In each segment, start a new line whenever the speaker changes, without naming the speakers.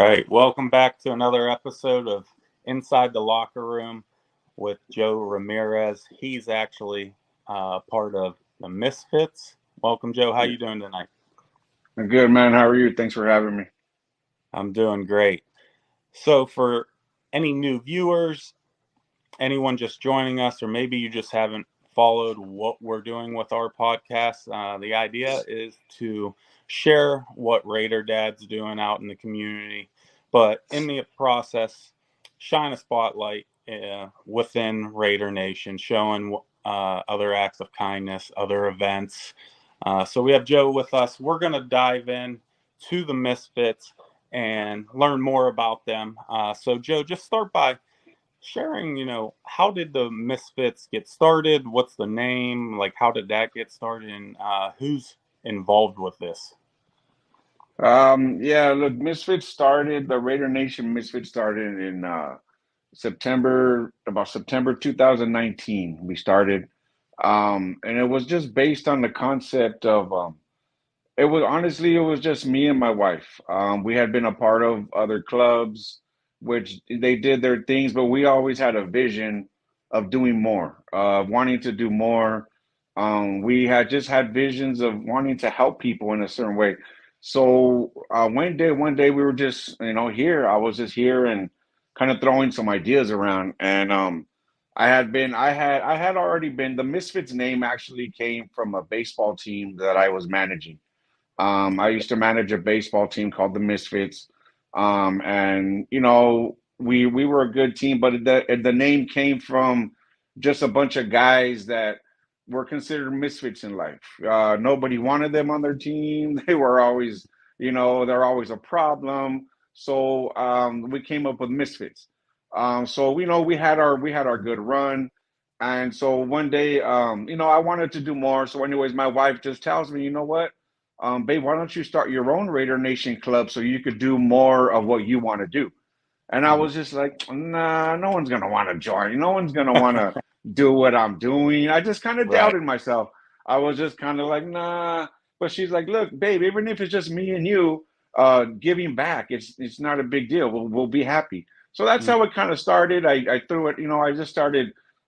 right. Welcome back to another episode of Inside the Locker Room with Joe Ramirez. He's actually part of the Misfits. Welcome, Joe. How
Yeah.
you doing tonight?
I'm good, man. How are you? Thanks for having me.
I'm doing great. So, for any new viewers, anyone just joining us, or maybe you just haven't followed what we're doing with our podcast, the idea is to share what Raider Dad's doing out in the community, but in the process, shine a spotlight within Raider Nation, showing other acts of kindness, other events. So we have Joe with us. We're going to dive in to the Misfits and learn more about them. So, Joe, just start by sharing, how did the Misfits get started? What's the name? Like, how did that get started? And who's involved with this?
Yeah, look, the Raider Nation Misfits started in about September 2019. We started, and it was just based on the concept of, it was just me and my wife. We had been a part of other clubs, which they did their things, but we always had a vision of doing more, wanting to do more. We had just had visions of wanting to help people in a certain way. So one day we were just, here. I was just here and kind of throwing some ideas around, and I had already been. The Misfits name actually came from a baseball team that I was managing. I used to manage a baseball team called the Misfits, and we were a good team, but the name came from just a bunch of guys that were considered misfits in life. Nobody wanted them on their team. They were always, they're always a problem. So we came up with Misfits. So we had our good run. And so one day, I wanted to do more. So, anyways, my wife just tells me, you know what? Babe, why don't you start your own Raider Nation club so you could do more of what you want to do? And I was just like, nah, no one's gonna want to join. No one's gonna want to do what I'm doing. I just kind of
Right.
doubted myself. I was just kind of like, nah. But she's like, look, babe, even if it's just me and you, giving back, it's not a big deal. We'll be happy. So that's how it kind of started. I threw it.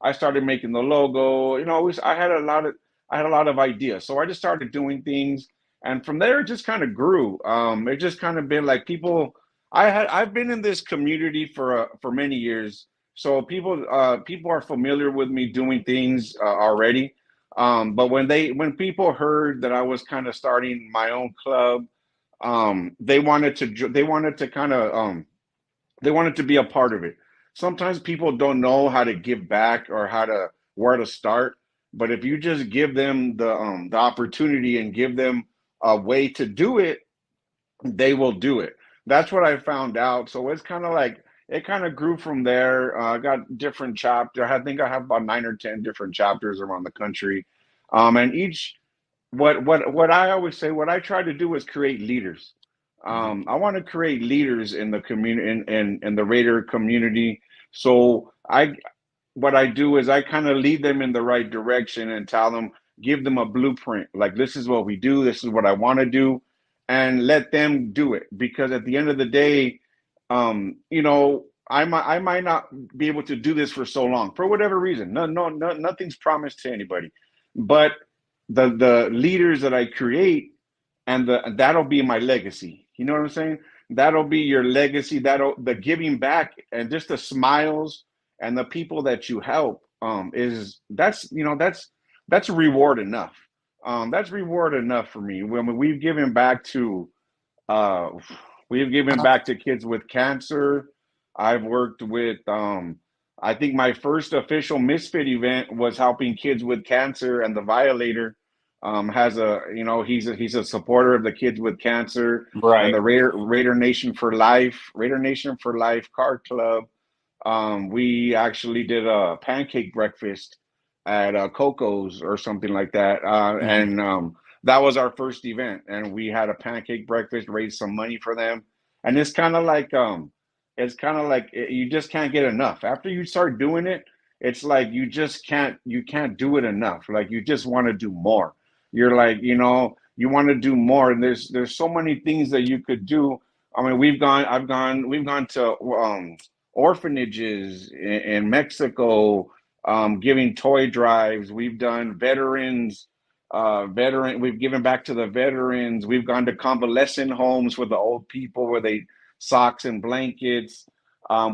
I started making the logo. I had a lot of ideas. So I just started doing things, and from there it just kind of grew. It just kind of been like people. I've been in this community for many years, so people are familiar with me doing things already. But when people heard that I was kind of starting my own club, they wanted to kind of they wanted to be a part of it. Sometimes people don't know how to give back or where to start, but if you just give them the opportunity and give them a way to do it, they will do it. That's what I found out. So it's kind of like it kind of grew from there. I got different chapters. I think I have about 9 or 10 different chapters around the country, and each what I always say, what I try to do is create leaders. I want to create leaders in the community, in the Raider community. So what I do is I kind of lead them in the right direction and tell them, give them a blueprint. Like, this is what we do. This is what I want to do, and let them do it. Because at the end of the day, I might not be able to do this for so long for whatever reason. No, nothing's promised to anybody. But the leaders that I create, and that'll be my legacy. You know what I'm saying? That'll be your legacy. That'll the giving back and just the smiles and the people that you help, is that's reward enough. That's reward enough for me. When uh, we've given back to kids with cancer. I've worked with, I think my first official Misfit event was helping kids with cancer, and the Violator has he's a supporter of the kids with cancer, and
Right.
the Raider Nation for Life Car Club. We actually did a pancake breakfast at Coco's or something like that,
Mhm.
and that was our first event, and we had a pancake breakfast, raised some money for them, and you just can't get enough. After you start doing it, it's like you can't do it enough. Like, you just want to do more. You're like, you want to do more, and there's so many things that you could do I mean, we've gone to orphanages in Mexico, giving toy drives. We've done we've given back to the veterans. We've gone to convalescent homes for the old people where they socks and blankets.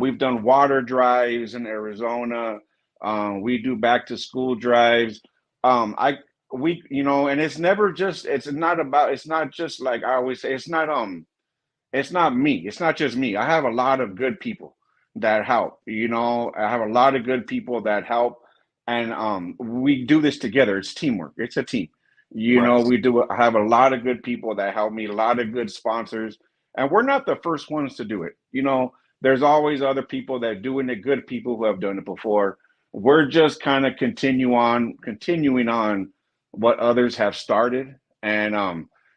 We've done water drives in Arizona. We do back to school drives. I we you know, and it's never just it's not just like I always say, it's not me. It's not just me. I have a lot of good people that help. You know, I have a lot of good people that help, and we do this together. It's teamwork. It's a team. You know,
Right.
we do. I have a lot of good people that help me. A lot of good sponsors, and we're not the first ones to do it. You know, there's always other people that doing it. Good people who have done it before. We're just kind of continuing on what others have started, and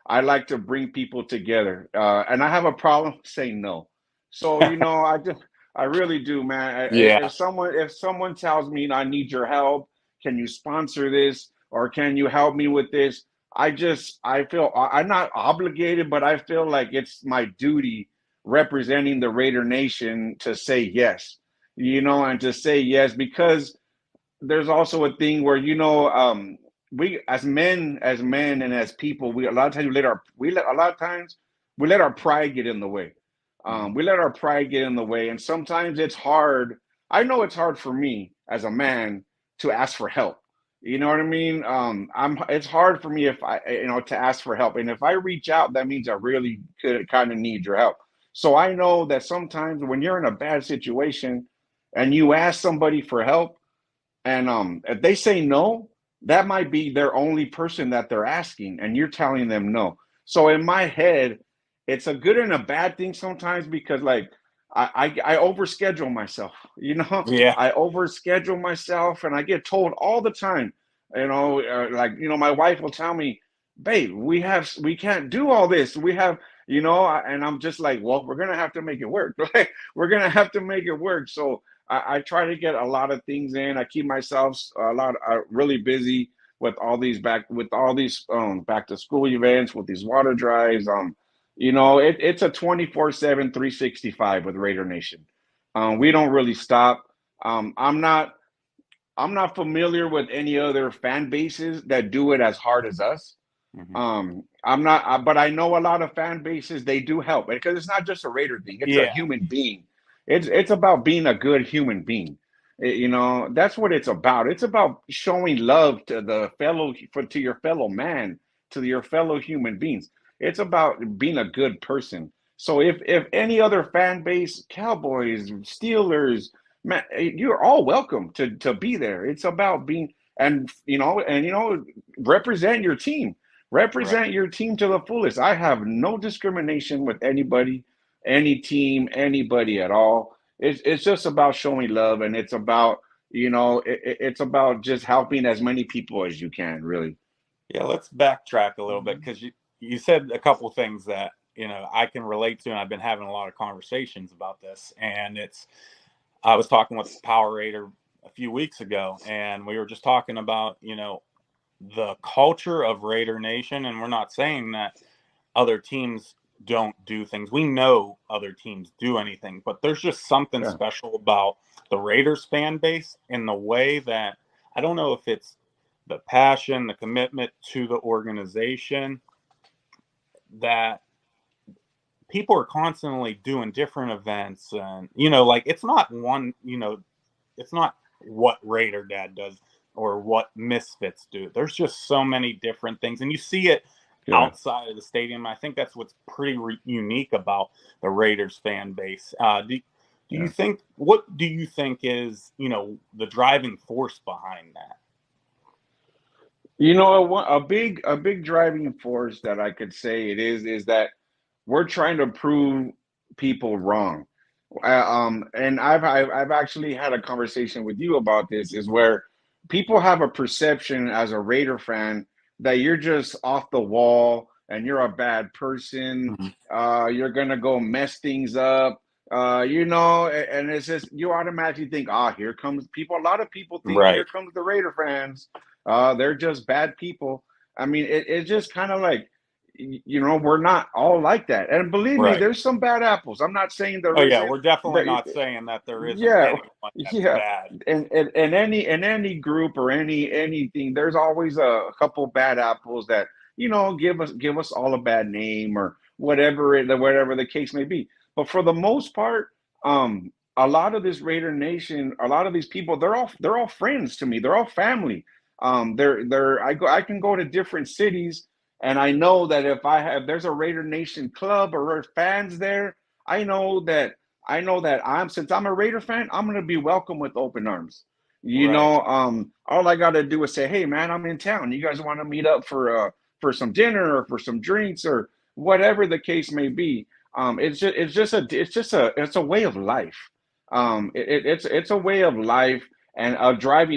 I like to bring people together, and I have a problem saying no. So I really do, man.
Yeah.
If someone tells me I need your help, can you sponsor this or can you help me with this? I feel I'm not obligated, but I feel like it's my duty representing the Raider Nation to say yes, and to say yes because there's also a thing where we as men and as people we a lot of times a lot of times we let our pride get in the way.
Mhm.
We let our pride get in the way, and sometimes it's hard. I know it's hard for me as a man to ask for help. You know what I mean? I'm it's hard for me if I to ask for help, and if I reach out, that means I really kind of need your help. So I know that sometimes when you're in a bad situation and you ask somebody for help, and if they say no, that might be their only person that they're asking, and you're telling them no. So in my head, it's a good and a bad thing sometimes because like I overschedule myself.
Yeah.
I overschedule myself, and I get told all the time. My wife will tell me, "Babe, we can't do all this. We have." And I'm just like, well, we're gonna have to make it work. Right? We're gonna have to make it work. So I try to get a lot of things in. I keep myself really busy with all these back to school events, with these water drives. It's a 24/7, 365 with Raider Nation. We don't really stop. Um, I'm not I'm not familiar with any other fan bases that do it as hard as us.
Mhm.
I'm not, but I know a lot of fan bases. They do help because it's not just a Raider thing; it's a
Yeah.
human being. It's about being a good human being. That's what it's about. It's about showing love to to your fellow man, to your fellow human beings. It's about being a good person. So if any other fan base, Cowboys, Steelers, man, you're all welcome to be there. It's about being represent your team.
Right.
Represent your team to the fullest. I have no discrimination with anybody, any team, anybody at all. It's just about showing love, and it's about it's about just helping as many people as you can, really.
Yeah. Let's backtrack a little bit because you said a couple things that I can relate to, and I've been having a lot of conversations about this. And I was talking with Power Raider a few weeks ago, and we were just talking about the culture of Raider Nation, and we're not saying that other teams don't do things. We know other teams do anything, but there's just something
Yeah,
special about the Raiders fan base in the way that I don't know if it's the passion, the commitment to the organization that people are constantly doing different events, and like it's not one, it's not what Raider Dad does or what Misfits do. There's just so many different things, and you see it
yeah.
outside of the stadium. I think that's what's pretty unique about the Raiders fan base. Do you
Yeah.
think what do you think is the driving force behind that?
A big driving force that I could say it is that we're trying to prove people wrong. And I've actually had a conversation with you about this, is where people have a perception as a Raider fan that you're just off the wall and you're a bad person.
Mhm.
You're gonna go mess things up. And it's just you automatically think, here comes people. A lot of people think here
Right.
comes the Raider fans. They're just bad people. I mean, it's just kind of like we're not all like that. And believe me,
Right.
there's some bad apples. I'm not saying
Oh
there
yeah,
isn't.
we're definitely
There,
not saying that there isn't
yeah,
anyone that's
yeah.
bad.
And any group or anything, there's always a couple bad apples that give us all a bad name or whatever the case may be. But for the most part, a lot of this Raider Nation, a lot of these people, they're all friends to me. They're all family. I can go to different cities, and I know that if there's a Raider Nation club or fans there, I know that since I'm a Raider fan, I'm gonna be welcome with open arms.
Right.
All I gotta do is say, "Hey, man, I'm in town. You guys want to meet up for some dinner or for some drinks or whatever the case may be." It's a way of life. It's a way of life, and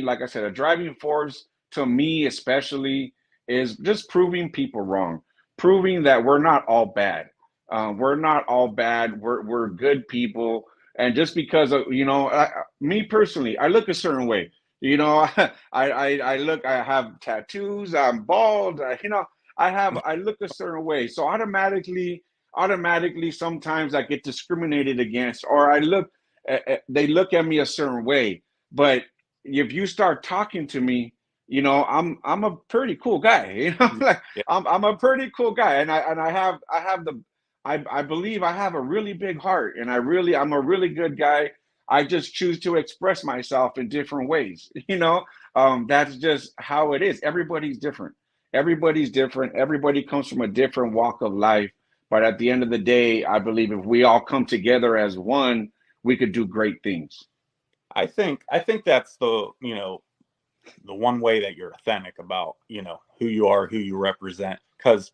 like I said, a driving force to me especially is just proving people wrong, proving that we're not all bad. We're not all bad. We're good people. And just because of me personally, I look a certain way. I have tattoos. I'm bald. I look a certain way. So automatically, sometimes I get discriminated against, or they look at me a certain way. But if you start talking to me, I'm a pretty cool guy. Like
Yeah.
I'm a pretty cool guy, and I believe I have a really big heart, and I'm a really good guy. I just choose to express myself in different ways. That's just how it is. Everybody's different. Everybody's different. Everybody comes from a different walk of life. But at the end of the day, I believe if we all come together as one, we could do great things.
I think that's the one way that you're authentic about, who you are, who you represent, because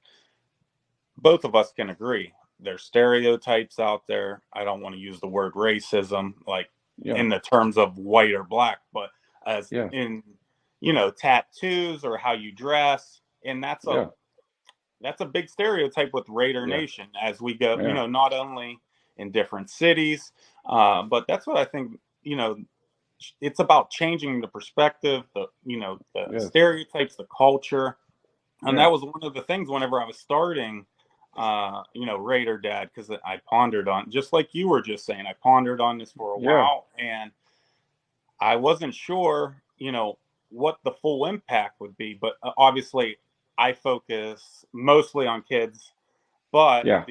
both of us can agree there's stereotypes out there. I don't want to use the word racism like
Yeah,
in the terms of white or black, but as
yeah,
in tattoos or how you dress, and
yeah,
that's a big stereotype with Raider
yeah,
Nation as we go,
yeah,
not only in different cities, but that's what I think, it's about changing the perspective, the
yes,
stereotypes, the culture. And
yeah,
that was one of the things whenever I was starting, Raider Dad, because I pondered on, just like you were just saying, I pondered on this for a
yeah,
while, and I wasn't sure, what the full impact would be. But obviously, I focus mostly on kids. But
yeah,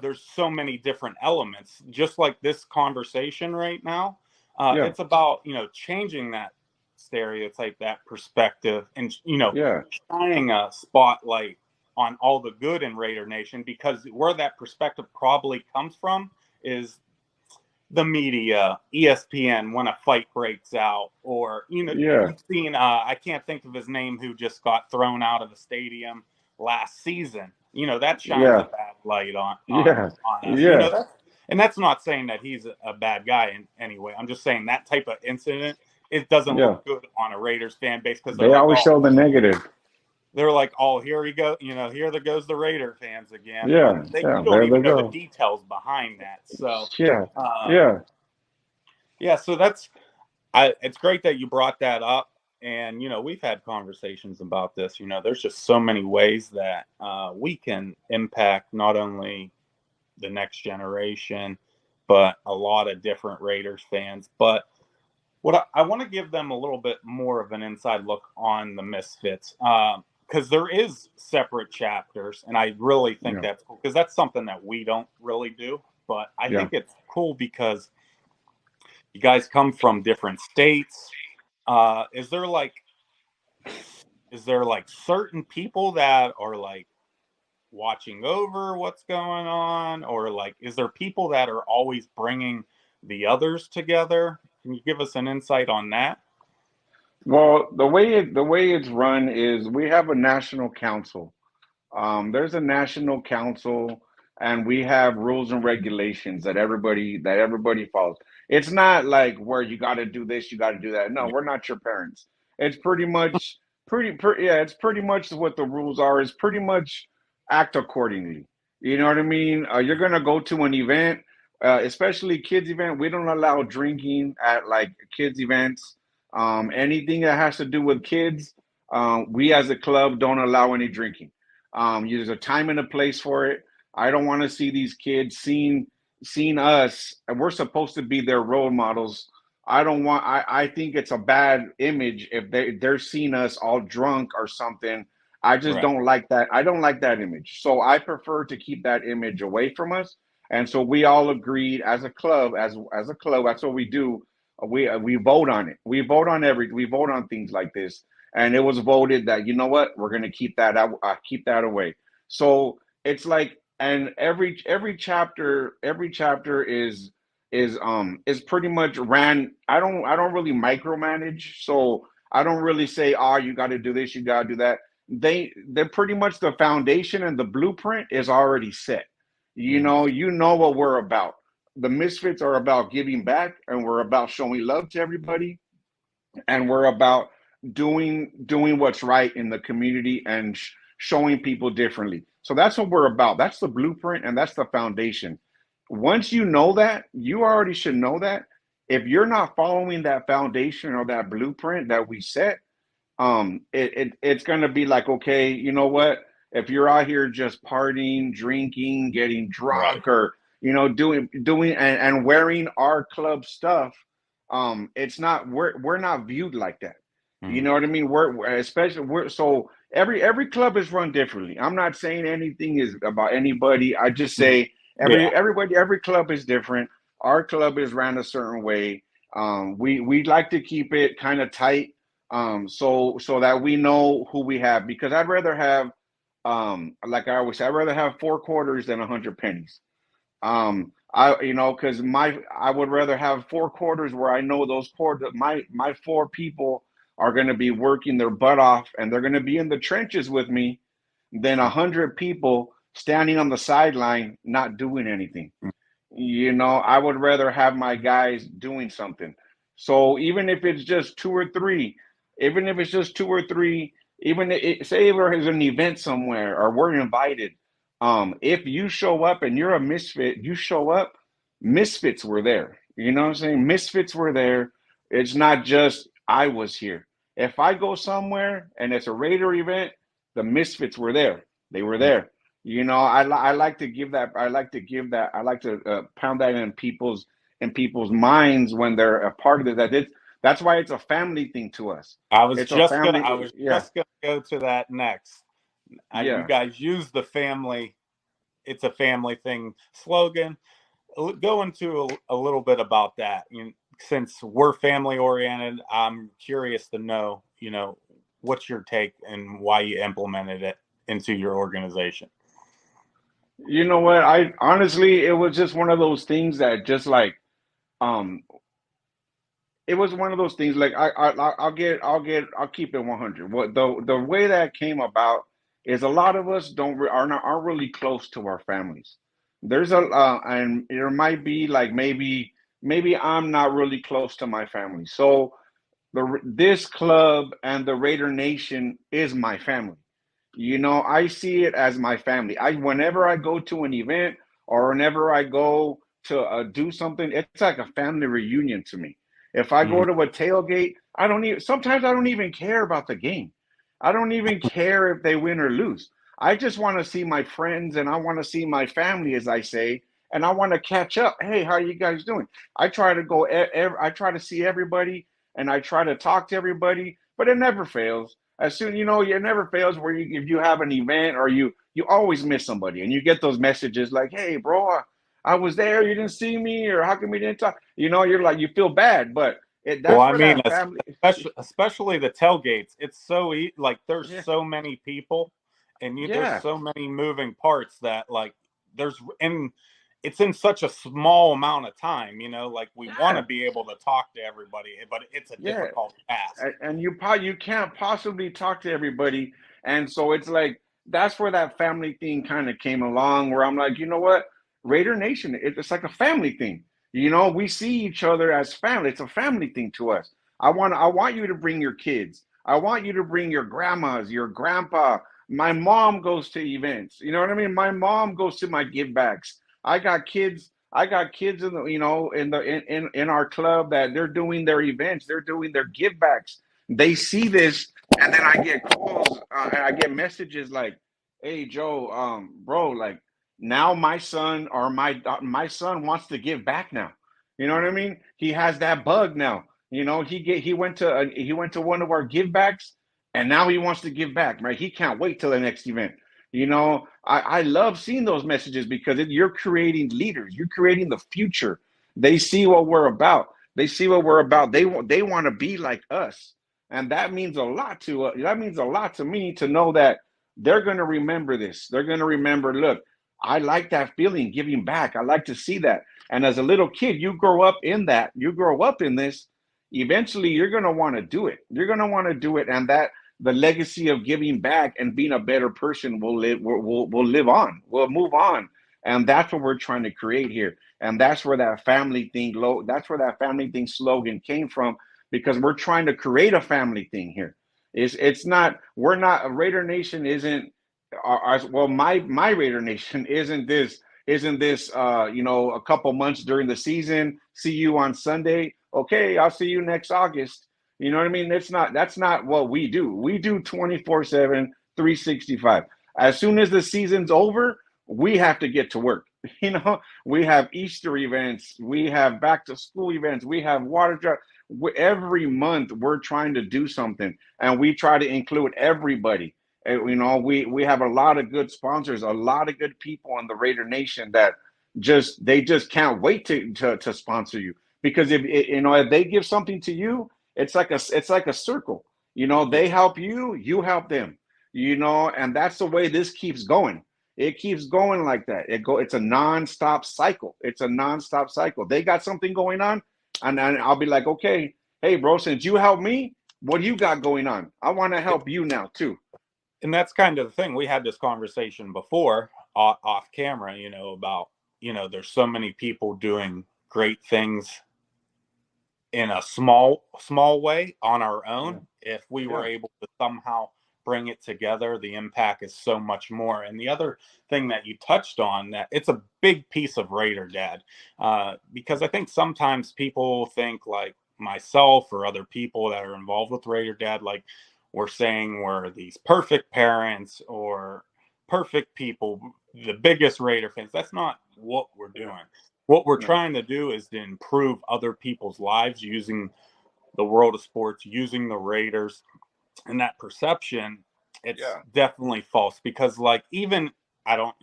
there's so many different elements. Just like this conversation right now,
yeah,
it's about changing that stereotype, that perspective, and
yeah,
shining a spotlight on all the good in Raider Nation, because where that perspective probably comes from is the media, ESPN, when a fight breaks out, or
yeah,
you've seen. I can't think of his name, who just got thrown out of the stadium last season. That shines a
yeah,
bad light on on
yeah,
on us.
yeah,
And that's not saying that he's a bad guy in any way. I'm just saying that type of incident, it doesn't
yeah.
look good on a Raiders fan base, because
They always show the negative.
they're like, oh, here he go, here there goes the Raider fans again,
Yeah,
and you
yeah.
don't
There they
even know the
go.
details behind that. So,
Yeah,
um,
yeah,
yeah, so it's great that you brought that up. And, we've had conversations about this. There's just so many ways that we can impact not only the next generation, but a lot of different Raiders fans. But what I want to give them a little bit more of an inside look on the Misfits, because there is separate chapters, and I really think
yeah,
that's cool, because that's something that we don't really do. But I
yeah,
think it's cool because you guys come from different states. Uh, is there like is there like certain people that are like watching over what's going on, or like is there people that are always bringing the others together? Can you give us an insight on that?
Well, the way it's run is we have a national council. There's a national council, and we have rules and regulations that everybody follows. It's not like where you got to do this, you got to do that. No,
Yeah.
we're not your parents. It's yeah. It's pretty much what the rules are. It's pretty much act accordingly. You know what I mean? You're gonna go to an event, especially kids event. We don't allow drinking at like kids events. Anything that has to do with kids, we as a club don't allow any drinking. There's a time and a place for it. I don't want to see these kids seeing us, and we're supposed to be their role models. I think it's a bad image if they're seeing us all drunk or something. I just
Right.
don't like that. I don't like that image. So I prefer to keep that image away from us. And so we all agreed as a club, as a club, that's what we do. We vote on it. We vote on things like this, and it was voted that, you know what, we're going to keep that out, keep that away. So it's like, and every chapter is pretty much ran. I don't really micromanage, so I don't really say, oh, you got to do this, you got to do that. They're pretty much, the foundation and the blueprint is already set.
Mhm.
You know what we're about. The Misfits are about giving back, and we're about showing love to everybody, and we're about doing what's right in the community, and showing people differently. So that's what we're about. That's the blueprint, and that's the foundation. Once you know that, you already should know that. If you're not following that foundation or that blueprint that we set, it's gonna be like, okay, you know what? If you're out here just partying, drinking, getting
Right.
drunk, or doing and wearing our club stuff, it's not, we're not viewed like that. You
Mhm.
know what I mean? We're especially we're so every club is run differently. I'm not saying anything is about anybody. I just
Mhm.
say
Yeah.
every club is different. Our club is ran a certain way. We like to keep it kind of tight, so that we know who we have, because I'd rather have, like I always say, I'd rather have 4 quarters than 100 pennies. Because I would rather have 4 quarters where I know those quarters, my four people are going to be working their butt off, and they're going to be in the trenches with me, than 100 people standing on the sideline not doing anything. I would rather have my guys doing something. So even if it's just two or three, even if it's just two or three, say if there's an event somewhere or we're invited, if you show up and you're a misfit, you show up, misfits were there. You know what I'm saying? Misfits were there. It's not just I was here. If I go somewhere and it's a Raider event, the misfits were there. They were
Mhm.
there. I like to give that. I like to give that. I like to pound that in people's minds when they're a part of it. That's why it's a family thing to us. It's a
I
family.
was
Yeah,
just gonna go to that next. You
yeah.
guys use the family. It's a family thing slogan. Go into a little bit about that. Since we're family oriented, I'm curious to know. What's your take and why you implemented it into your organization?
You know what? I honestly, it was just one of those things that just like, um, it was one of those things like, I'll keep it 100. What the way that came about is, a lot of us don't are not aren't really close to our families. And there might be like, maybe I'm not really close to my family. So this club and the Raider Nation is my family. I see it as my family. I Whenever I go to an event, or whenever I go to do something, it's like a family reunion to me. If I go
Mhm.
to a tailgate, I don't even sometimes I don't even care about the game. I don't even care if they win or lose. I just want to see my friends, and I want to see my family, as I say, and I want to catch up. Hey, how are you guys doing? I try to go. I try to see everybody, and I try to talk to everybody, but it never fails. As soon, it never fails where if you have an event, or you always miss somebody, and you get those messages like, "Hey, bro, I was there, you didn't see me," or "How come we didn't talk?" You're like, you feel bad, but
Well,
that's
I
where
mean,
that family.
especially the tailgates. It's like there's
Yeah,
so many people, and there's
yeah,
so many moving parts that like there's and it's in such a small amount of time. Like we want to
yeah,
be able to talk to everybody, but it's a
yeah.
difficult task.
And you can't possibly talk to everybody, and so it's like, that's where that family thing kind of came along, where I'm like, you know what, Raider Nation, it's like a family thing. We see each other as family. It's a family thing to us. I want you to bring your kids. I want you to bring your grandmas, your grandpa. My mom goes to events. You know what I mean? My mom goes to my give backs. I got kids in the in our club that they're doing their events, they're doing their give backs. They see this, and then I get calls, and I get messages like, hey Joe, bro, like now my son or my son wants to give back now. You know what I
Right.
mean? He has that bug now. You know, he went to one of our give backs, and now he wants to give back. Right? He can't wait till the next event. You know, I love seeing those messages because you're creating leaders. You're creating the future. They see what we're about. They see what we're about. They want to be like us, and that means a lot to that means a lot to me to know that they're going to remember this. They're going to remember, look, I like that feeling giving back. I like to see that. And as a little kid, you grow up in that. You grow up in this. Eventually, you're going to want to do it. You're going to want to do it. And that the legacy of giving back and being a better person will live on. Will move on. And that's what we're trying to create here. And that's where that family thing slogan came from because we're trying to create a family thing here. It's not we're not Raider Nation isn't well my Raider Nation isn't this you know a couple months during the season, see you on Sunday, okay, I'll see you next August. You know what I mean? That's not what we do. We do 24/7, 365. As soon as the season's over, we have to get to work. You know, we have Easter events, we have back to school events, we have water drive. Every month we're trying to do something and we try to include everybody. And, you know, we have a lot of good sponsors, a lot of good people in the Raider Nation that just can't wait to sponsor you because if you know if they give something to you, it's like a circle. You know,
Yeah.
they help you, you help them. You know, and that's the way this keeps going. It keeps going like that. It's a nonstop cycle. It's a nonstop cycle. They got something going on, and I'll be like, okay, hey, bro, since you helped me, what do you got going on? I want to help you now too.
And that's kind of the thing. We had this conversation before off camera, about, there's so many people doing great things in a small way on our
Yeah,
own. If we were
yeah,
able to somehow bring it together, the impact is so much more. And the other thing that you touched on, that it's a big piece of Raider Dad, because I think sometimes people think, like myself or other people that are involved with Raider Dad, like we're saying we're these perfect parents or perfect people, the biggest Raider fans. That's not what we're
yeah,
doing. What we're
no,
trying to do is to improve other people's lives using the world of sports, using the Raiders. And that perception, it's
yeah,
definitely false because, like, even I don't,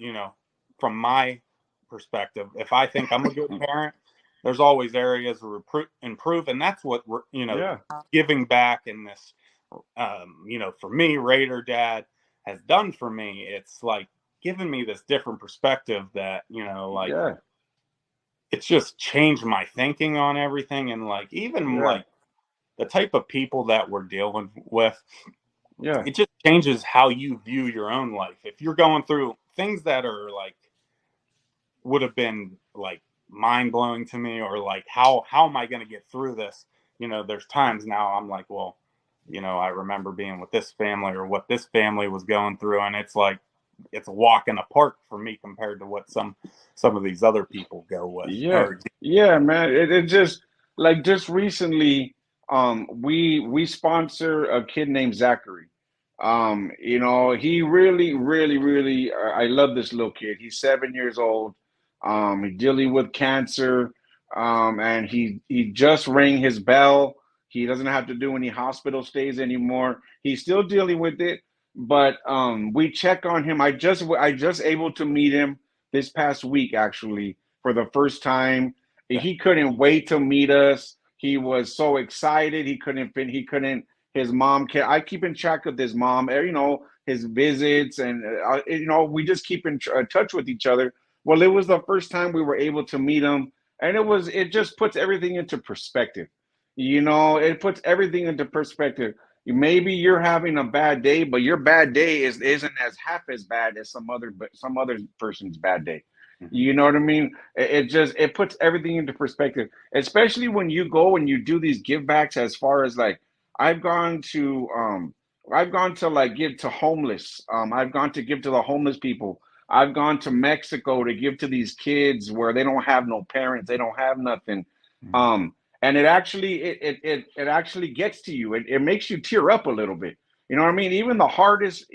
from my perspective, if I think I'm a good parent, there's always areas to improve. And that's what we're,
yeah,
giving back in this, for me, Raider Dad has done for me. It's like giving me this different perspective that, like,
yeah,
it's just changed my thinking on everything. And like even
yeah,
like the type of people that we're dealing with,
yeah,
it just changes how you view your own life. If you're going through things that are like would have been like mind blowing to me, or like how am I going to get through this, there's times now I'm like, well, I remember being with this family or what this family was going through, and it's like it's a walk in a park for me compared to what some of these other people go with
yeah,
or.
yeah, man. It just like just recently, we sponsor a kid named Zachary. You know, he really, I love this little kid. He's 7 years old. He's dealing with cancer. And he just rang his bell. He doesn't have to do any hospital stays anymore. He's still dealing with it, but we check on him. I just able to meet him this past week actually for the first time. He couldn't wait to meet us. He was so excited. He couldn't his mom can I keep in track of his mom, you know, his visits, and you know, we just keep in touch with each other. Well, it was the first time we were able to meet him, and it just puts everything into perspective. You know, it puts everything into perspective. Maybe you're having a bad day, but your bad day isn't as half as bad as some other person's bad day.
Mhm.
You know what I mean? It puts everything into perspective, especially when you go and you do these give backs. As far as like I've gone to um I've gone to like give to homeless. I've gone to give to the homeless people. I've gone to Mexico to give to these kids where they don't have no parents, they don't have nothing.
Mhm.
And it actually it actually gets to you. It makes you tear up a little bit. You know what I mean? Even the hardest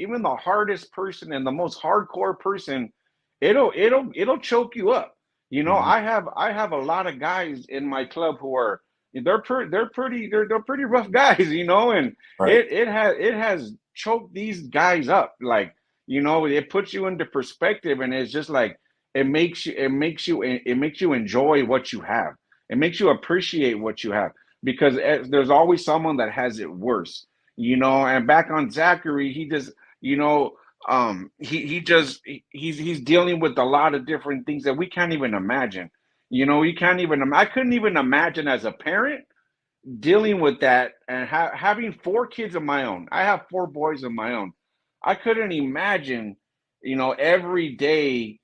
person and the most hardcore person, it'll choke you up. You know,
Mhm.
I have a lot of guys in my club who are they're pretty rough guys, you know, and
Right.
it has choked these guys up. Like, you know, it puts you into perspective, and it's just like it makes you enjoy what you have. It makes you appreciate what you have, because there's always someone that has it worse, you know. And back on Zachary, he just, you know, he's dealing with a lot of different things that we can't even imagine. You know, you can't even. I couldn't even imagine as a parent dealing with that, and having four kids of my own. I have four boys of my own. I couldn't imagine, you know, every day.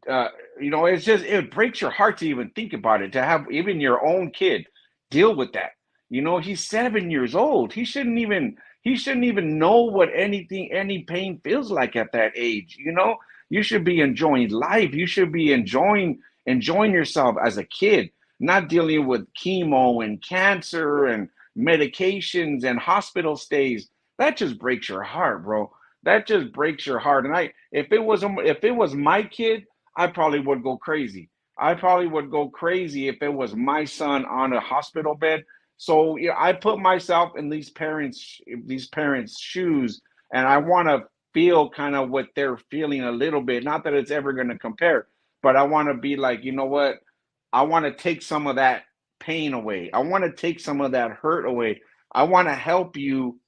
Uh, you know, it breaks your heart to even think about it. To have even your own kid deal with that. You know, he's 7 years old. He shouldn't even know what any pain feels like at that age. You know, you should be enjoying life. You should be enjoying yourself as a kid, not dealing with chemo and cancer and medications and hospital stays. That just breaks your heart, bro. That just breaks your heart. And if it was my kid, I probably would go crazy. I probably would go crazy if it was my son on a hospital bed. So, yeah, I put myself in these parents' shoes, and I want to feel kind of what they're feeling a little bit. Not that it's ever going to compare, but I want to be like, you know what? I want to take some of that pain away. I want to take some of that hurt away. I want to help you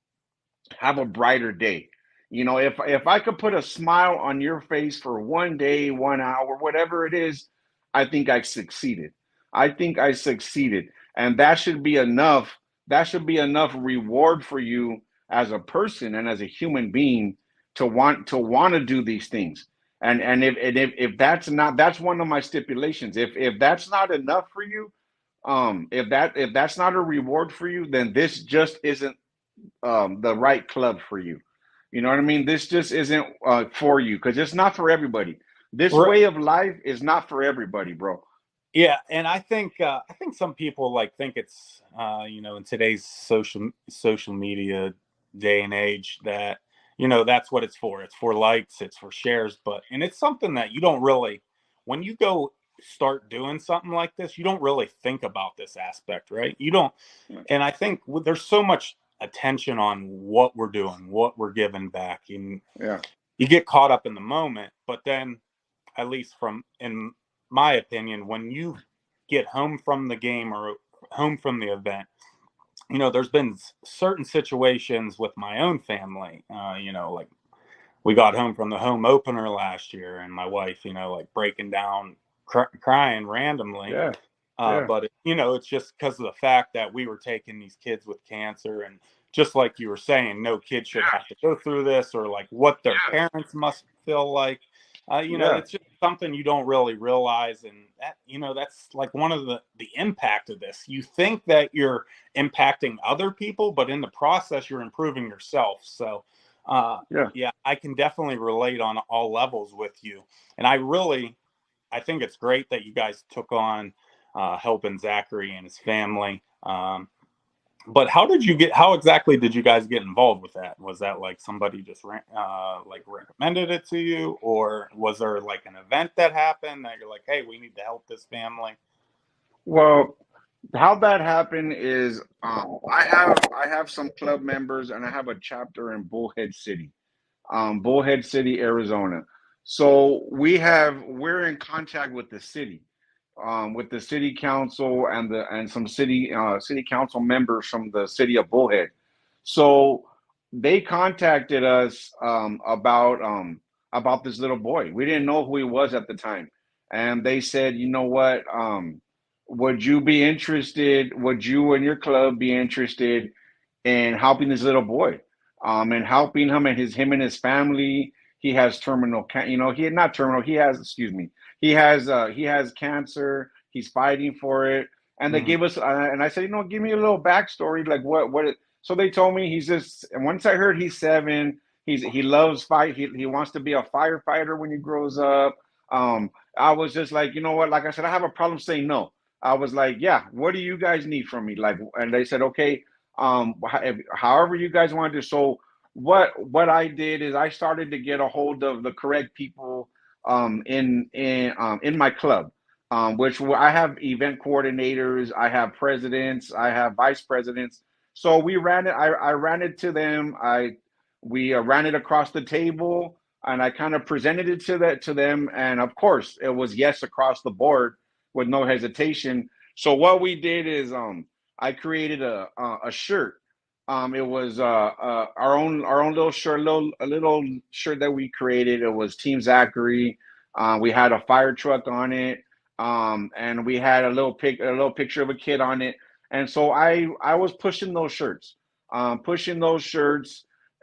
have a brighter day. You know, if I could put a smile on your face for one day, 1 hour, whatever it is, I think I succeeded. I think I succeeded. And that should be enough. That should be enough reward for you as a person and as a human being to want to do these things. And if that's one of my stipulations. If that's not enough for you, if that's not a reward for you, then this just isn't the right club for you. You know what I mean? This just isn't for you, because it's not for everybody. This
Right.
way of life is not for everybody, bro.
Yeah, and I think some people like think it's in today's social media day and age that that's what it's for. It's for likes, it's for shares, and it's something that you don't really, when you go start doing something like this, you don't really think about this aspect, right? You don't. And I think there's so much attention on what we're doing, what we're giving back, and
Yeah,
you get caught up in the moment. But then, at least from in my opinion, when you get home from the game or home from the event, there's been certain situations with my own family, like we got home from the home opener last year, and my wife, like breaking down, crying randomly.
yeah, yeah,
But it's just because of the fact that we were taking these kids with cancer, and just like you were saying, no kid should have to go through this, or like what their
yeah,
parents must feel like.
yeah,
It's just something you don't really realize, and that's like one of the impact of this. You think that you're impacting other people, but in the process, you're improving yourself. So,
yeah.
yeah, I can definitely relate on all levels with you, and I think it's great that you guys took on helping Zachary and his family. But how exactly did you guys get involved with that? Was that like somebody just like recommended it to you, or was there like an event that happened that you're like, hey, we need to help this family?
Well, how that happened is, I have some club members, and I have a chapter in Bullhead City, Arizona. So we're in contact with the city council and some city council members from the city of Bullhead. So they contacted us about this little boy. We didn't know who he was at the time, and they said, you know what, would you be interested? Would you and your club be interested in helping this little boy, and helping him and his family? He has he had not terminal. He has, excuse me. He has cancer. He's fighting for it. And they
Mhm.
gave us, and I said, give me a little backstory, like what. So they told me he's just. And once I heard he's 7, he loves fight. He wants to be a firefighter when he grows up. I was just like, you know what? Like I said, I have a problem saying no. I was like, yeah, what do you guys need from me? Like, and they said, okay, however you guys want to do. So what I did is I started to get a hold of the correct people in my club, I have event coordinators, I have presidents, I have vice presidents. So we ran it. I ran it to them. We ran it across the table, and I kind of presented it to them. And of course, it was yes across the board with no hesitation. So what we did is I created a shirt. It was our own little shirt, a little shirt that we created. It was Team Zachary. We had a fire truck on it, and we had a little picture of a kid on it. And so I was pushing those shirts.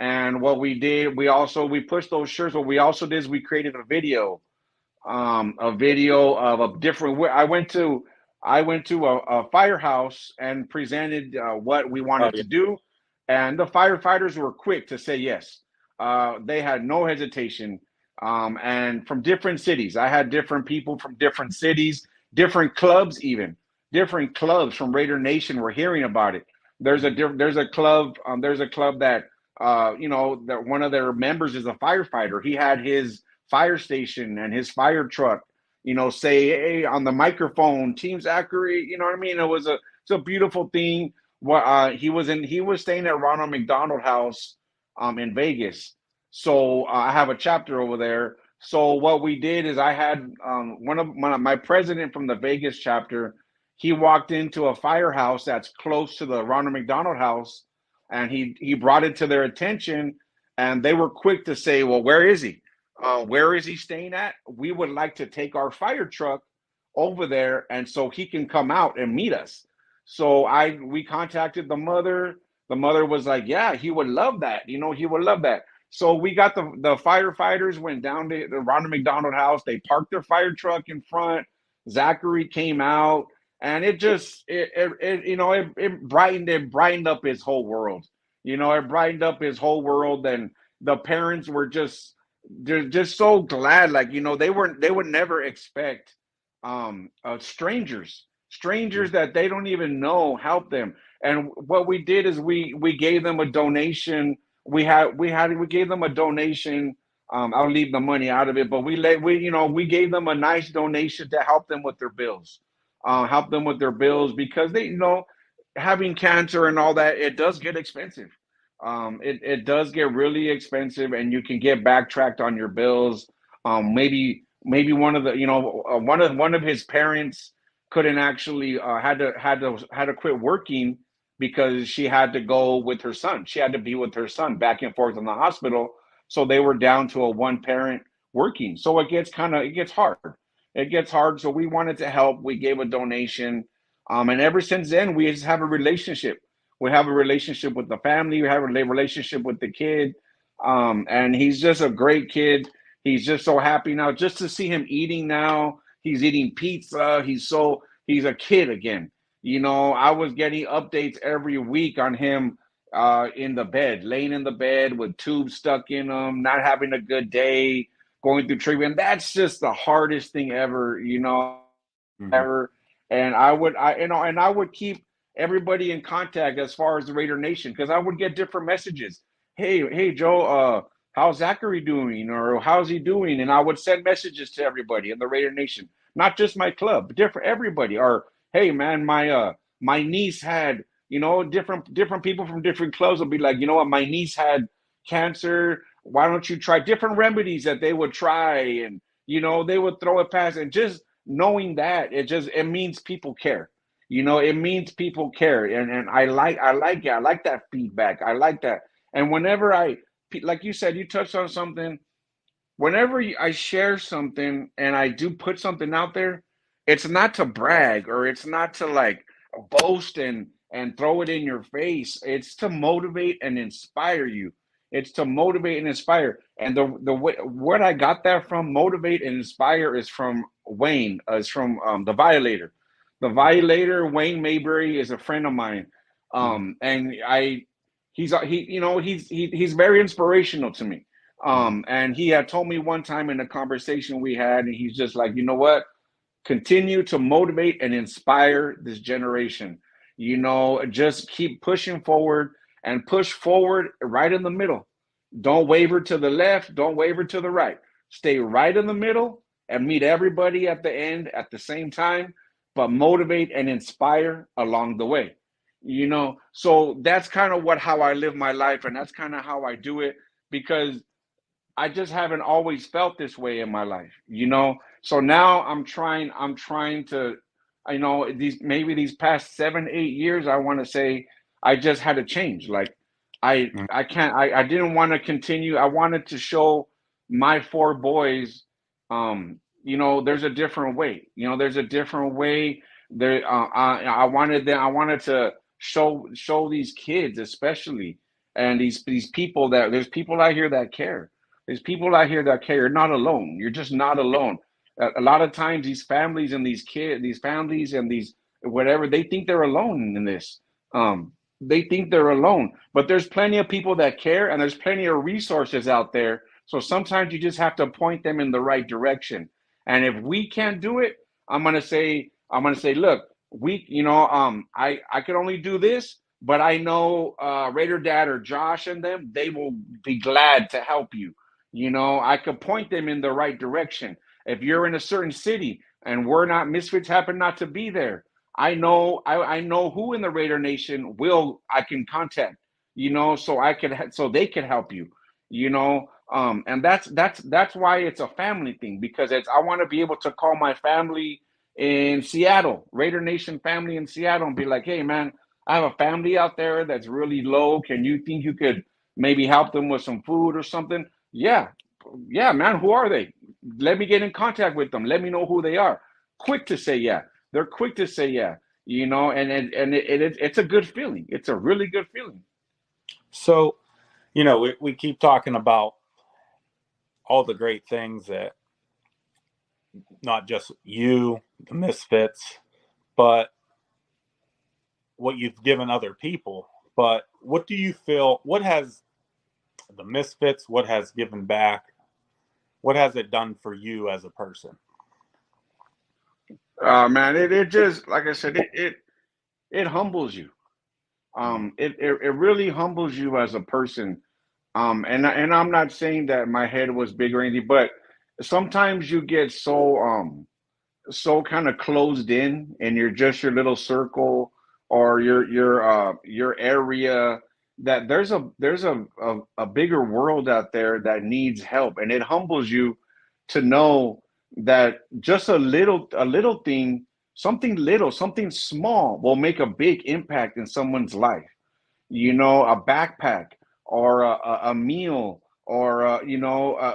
And what we did, we pushed those shirts. What we also did is we created a video of a different. I went to a firehouse and presented what we
Oh
wanted
yeah.
to do, and the firefighters were quick to say yes. They had no hesitation, and from different cities. I had different people from different cities, different clubs, even different clubs from Raider Nation were hearing about it.
Mhm.
There's a club that that one of their members is a firefighter. He had his fire station and his fire truck, say, hey, on the microphone, Team Zachary, you know what I mean? It's a beautiful thing. He was staying at Ronald McDonald House in Vegas. So I have a chapter over there. So what we did is I had one of my president from the Vegas chapter. He walked into a firehouse that's close to the Ronald McDonald House, and he brought it to their attention, and they were quick to say, well, where is he? Where is he staying at? We would like to take our fire truck over there, and so he can come out and meet us. So we contacted the mother. The mother was like, "Yeah, he would love that. He would love that." So we got the firefighters went down to the Ronald McDonald House. They parked their fire truck in front. Zachary came out, and it brightened up his whole world. It brightened up his whole world, and the parents were just they're just so glad. Like, they would never expect strangers that they don't even know help them. And what we did is we gave them a donation. We gave them a donation. I'll leave the money out of it, but we gave them a nice donation to help them with their bills. Help them with their bills because they, having cancer and all that, it does get expensive. It does get really expensive, and you can get backtracked on your bills. Maybe one of his parents couldn't actually had to quit working because she had to go with her son. She had to be with her son back and forth in the hospital. So they were down to a one parent working. So it gets hard. It gets hard. So we wanted to help. We gave a donation. And ever since then, we just have a relationship. We have a relationship with the family. We have a relationship with the kid. And he's just a great kid. He's just so happy now. Just to see him eating now, he's eating pizza. He's a kid again. I was getting updates every week on him in the bed, laying in the bed with tubes stuck in him, not having a good day, going through treatment. That's just the hardest thing
Mhm.
ever. And I would keep everybody in contact as far as the Raider Nation because I would get different messages. Hey, Joe, how's Zachary doing, or how's he doing? And I would send messages to everybody in the Raider Nation, not just my club, but different everybody. Or hey, man, my niece had, different people from different clubs will be like, you know what, my niece had cancer. Why don't you try different remedies that they would try, and they would throw it past, and just knowing that it means people care. It means people care, and I like it. I like that feedback. I like that. And whenever like you said, you touched on something. Whenever I share something and I do put something out there, it's not to brag, or it's not to like boast and throw it in your face. It's to motivate and inspire you. It's to motivate and inspire. And what I got that from, motivate and inspire, is from Wayne. Is from the Violator. The Violator, Wayne Mayberry, is a friend of mine.
Mhm.
And he's very inspirational to me.
Mhm.
And he had told me one time in a conversation we had, and he's just like, you know what? Continue to motivate and inspire this generation. Just keep pushing forward, and push forward right in the middle. Don't waver to the left. Don't waver to the right. Stay right in the middle and meet everybody at the end at the same time, but motivate and inspire along the way. So that's kind of what how I live my life, and that's kind of how I do it because I just haven't always felt this way in my life. So now I'm trying to, these past 7, 8 years, I want to say I just had to change. Like I can't, I didn't want to continue. I wanted to show my four boys, there's a different way. There's a different way. I wanted to show these kids, especially, and these people that there's people out here that care. There's people out here that care. You're not alone. You're just not alone. A lot of times, these families and these kids, these families and these whatever, they think they're alone in this. They think they're alone, but there's plenty of people that care, and there's plenty of resources out there. So sometimes you just have to point them in the right direction. And if we can't do it, I'm gonna say, look, I could only do this, but I know Raider Dad or Josh and them, they will be glad to help you. I could point them in the right direction. If you're in a certain city and we're not Misfits happen not to be there, I know who in the Raider Nation will I can contact, so they can help you, and that's why it's a family thing because it's I want to be able to call my family in Seattle, Raider Nation family in Seattle, and be like, hey man, I have a family out there that's really low. Can you think you could maybe help them with some food or something? Yeah, yeah, man. Who are they? Let me get in contact with them. Let me know who they are. Quick to say yeah. They're quick to say yeah. It's a good feeling. It's a really good feeling.
So, we keep talking about all the great things that not just you, the Misfits, but what you've given other people. But what do you feel? What has the Misfits? What has given back? What has it done for you as a person?
Man, it just like I said, it humbles you. It really humbles you as a person. And I'm not saying that my head was big or anything, but sometimes you get so kind of closed in and you're just your little circle or your area that there's a bigger world out there that needs help, and it humbles you to know that just a little thing, something little, something small will make a big impact in someone's life. A backpack or a meal or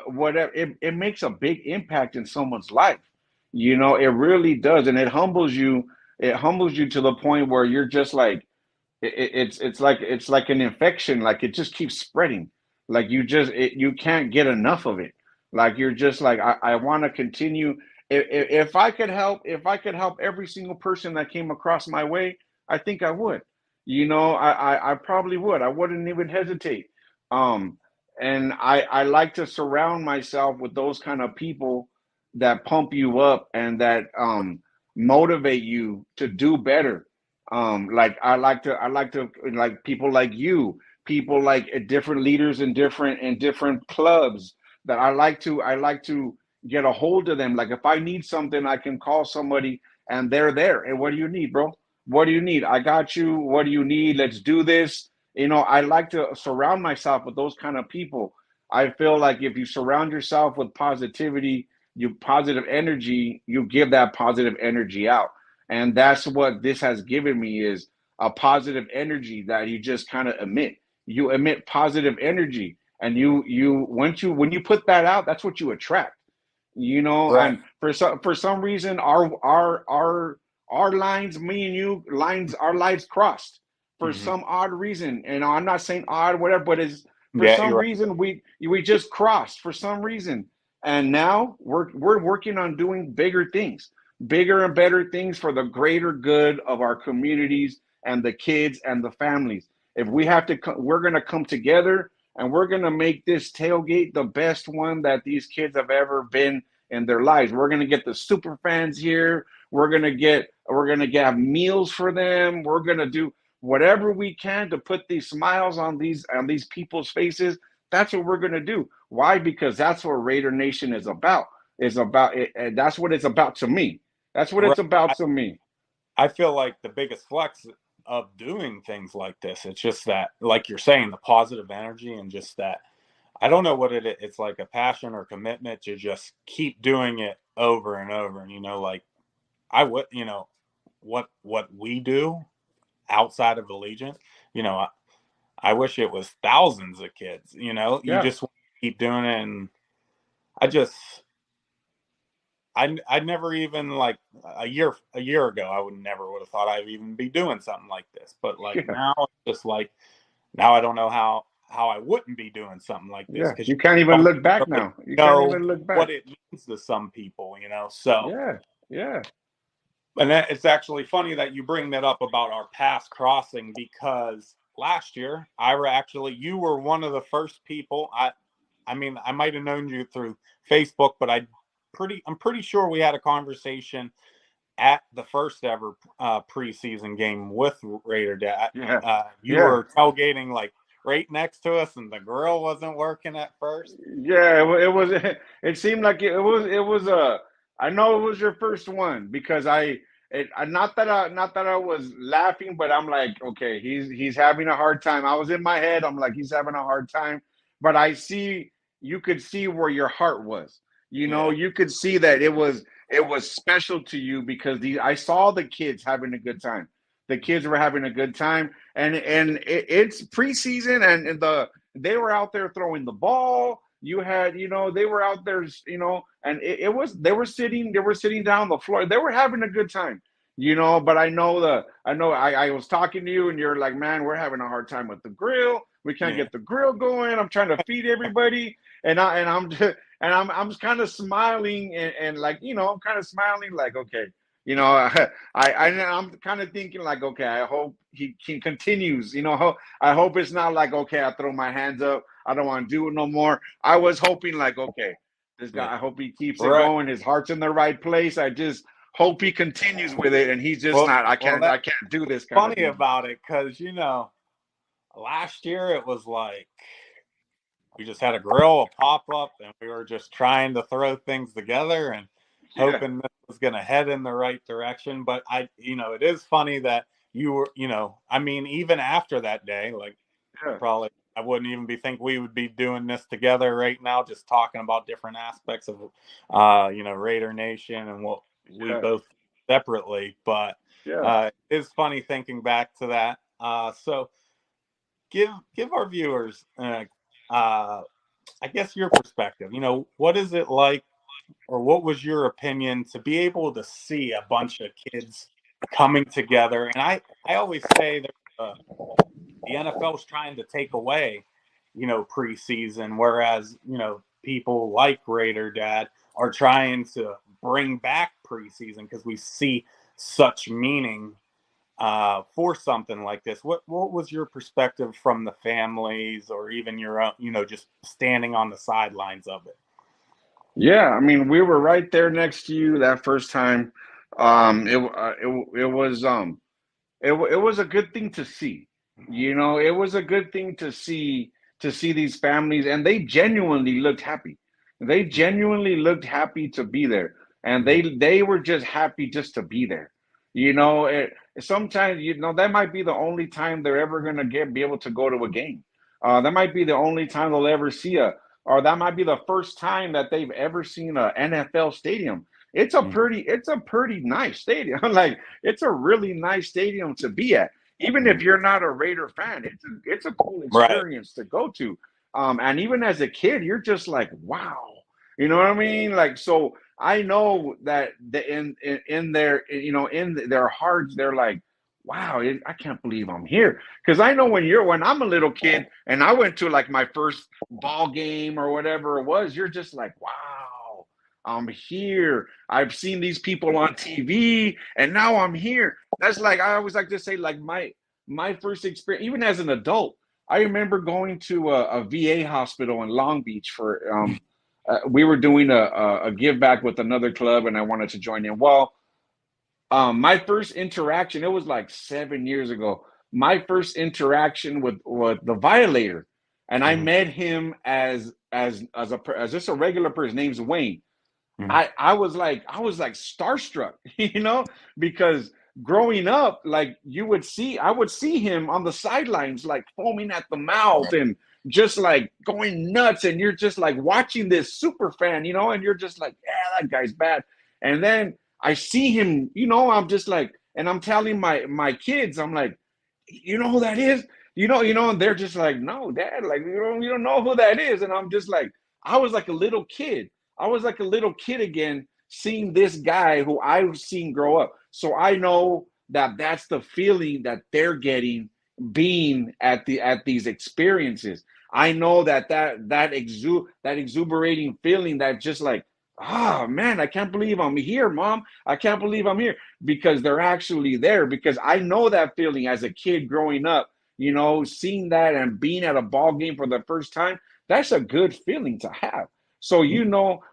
whatever. It makes a big impact in someone's life. It really does, and it humbles you. It humbles you to the point where you're just like it's like an infection. Like it just keeps spreading. Like you can't get enough of it. Like you're just like I want to continue. If I could help every single person that came across my way, I think I would. I probably would. I wouldn't even hesitate. Um, and I like to surround myself with those kind of people that pump you up and that motivate you to do better. Like I like to like people like you, people like different leaders in different clubs that I like to get a hold of them. Like if I need something, I can call somebody and they're there. And what do you need, bro? What do you need? I got you. What do you need? Let's do this. I like to surround myself with those kind of people. I feel like if you surround yourself with positivity, you positive energy, you give that positive energy out. And that's what this has given me is a positive energy that you just kind of emit. You emit positive energy. And when you put that out, that's what you attract.
Right.
And for some reason our lines, me and you lines, our lives crossed for
Mm-hmm.
some odd reason. And I'm not saying odd whatever, but it's for
Yeah,
some
you're right.
reason we just crossed for some reason. And now we're working on doing bigger things, bigger and better things for the greater good of our communities and the kids and the families. If we have to we're going to come together and we're going to make this tailgate the best one that these kids have ever been in their lives. We're going to get the super fans here. We're going to have meals for them. We're going to do whatever we can to put these smiles on these people's faces. That's what we're gonna do. Why? Because that's what Raider Nation is about. Is about it, and that's what it's about to me. That's what
Right.
it's about to me.
I feel like the biggest flex of doing things like this, it's just that, like you're saying, the positive energy and just that. I don't know what it is. It's like a passion or commitment to just keep doing it over and over. And like I would, what we do outside of Allegiant, you know, I, I wish it was thousands of kids. You
Yeah,
just keep doing it, and I just I never even like a year ago I would have thought I'd even be doing something like this. But like
yeah,
now it's just like now I don't know how I wouldn't be doing something like this
yeah.
because
You can't even
don't
look back
really
now. You can't
know
even look back.
what it means to some people. So,
Yeah, yeah,
and it's actually funny that you bring that up about our pass crossing because last year you were one of the first people. I mean, I might have known you through Facebook, but I'm pretty sure we had a conversation at the first ever preseason game with Raider Dad.
yeah,
You
yeah.
were tailgating like right next to us, and the grill wasn't working at first.
Yeah, it was. It seemed like it was a. I know it was your first one because not that I was laughing, but I'm like, okay, he's having a hard time. I was in my head. I'm like, he's having a hard time, but you could see where your heart was.
Yeah,
You could see that it was special to you because I saw the kids having a good time. The kids were having a good time, and it's preseason, and they were out there throwing the ball. You had, they were out there, and it was they were sitting down on the floor. They were having a good time, But I was talking to you, and you're like, man, we're having a hard time with the grill. We can't
yeah.
get the grill going. I'm trying to feed everybody, I'm just I'm just kind of smiling and like, I'm kind of smiling like, okay, you know, I'm kind of thinking like, okay, I hope he continues. I hope it's not like, okay, I throw my hands up. I don't want to do it no more. I was hoping like, okay, this
Yeah.
guy, I hope he keeps it
Right.
going. His heart's in the right place. I just hope he continues with it, and he's just
Well,
not. I
well,
can't.
that's
I can't do this kind of
funny
thing.
about it because last year it was like we just had a grill, a pop up, and we were just trying to throw things together and
Yeah,
hoping this was going to head in the right direction. But it is funny that you were, I mean, even after that day, like
yeah,
probably I wouldn't even think we would be doing this together right now, just talking about different aspects of, Raider Nation and what we
yeah,
both separately. But
yeah.
it's funny thinking back to that. So give our viewers, I guess, your perspective. What is it like, or what was your opinion to be able to see a bunch of kids coming together? And I always say that the NFL is trying to take away, preseason, whereas people like Raider Dad are trying to bring back preseason because we see such meaning for something like this. What was your perspective from the families, or even your own, just standing on the sidelines of it?
Yeah, I mean, we were right there next to you that first time. It was it was a good thing to see. It was a good thing to see these families, and they genuinely looked happy. They genuinely looked happy to be there, and
Mhm.
they were just happy just to be there. Sometimes that might be the only time they're ever gonna be able to go to a game. That might be the only time they'll ever see or that might be the first time that they've ever seen a NFL stadium. It's a pretty nice stadium. Like, it's a really nice stadium to be at. Even if
Mhm.
you're not a Raider fan, it's a cool
Right.
experience to go to. And even as a kid, you're just like, wow. You know what I mean? Like, so I know that in their in their hearts, they're like, wow, I can't believe I'm here. Because I know when I'm a little kid and I went to like my first ball game or whatever it was, you're just like, wow, I'm here. I've seen these people on TV, and now I'm here. That's like, I always like to say, like, my first experience, even as an adult. I remember going to a VA hospital in Long Beach for we were doing a give back with another club, and I wanted to join in. Well, my first interaction, it was like 7 years ago. My first interaction with the Violator. and I
Mhm.
met him as just a regular person. His name's Wayne.
Mhm.
I was like starstruck, because growing up, like I would see him on the sidelines, like foaming at the mouth and just like going nuts, and you're just like watching this super fan, and you're just like, yeah, that guy's bad. And then I see him, I'm just like, and I'm telling my kids, I'm like, you know who that is? And they're just like, no, dad, like you don't know who that is. And I'm just like, I was like a little kid. I was like a little kid again, seeing this guy who I've seen grow up. So I know that that's the feeling that they're getting being at these experiences. I know that exuberating feeling, that just like, oh man, I can't believe I'm here, mom. I can't believe I'm here, because they're actually there. Because I know that feeling as a kid growing up, seeing that and being at a ball game for the first time. That's a good feeling to have. So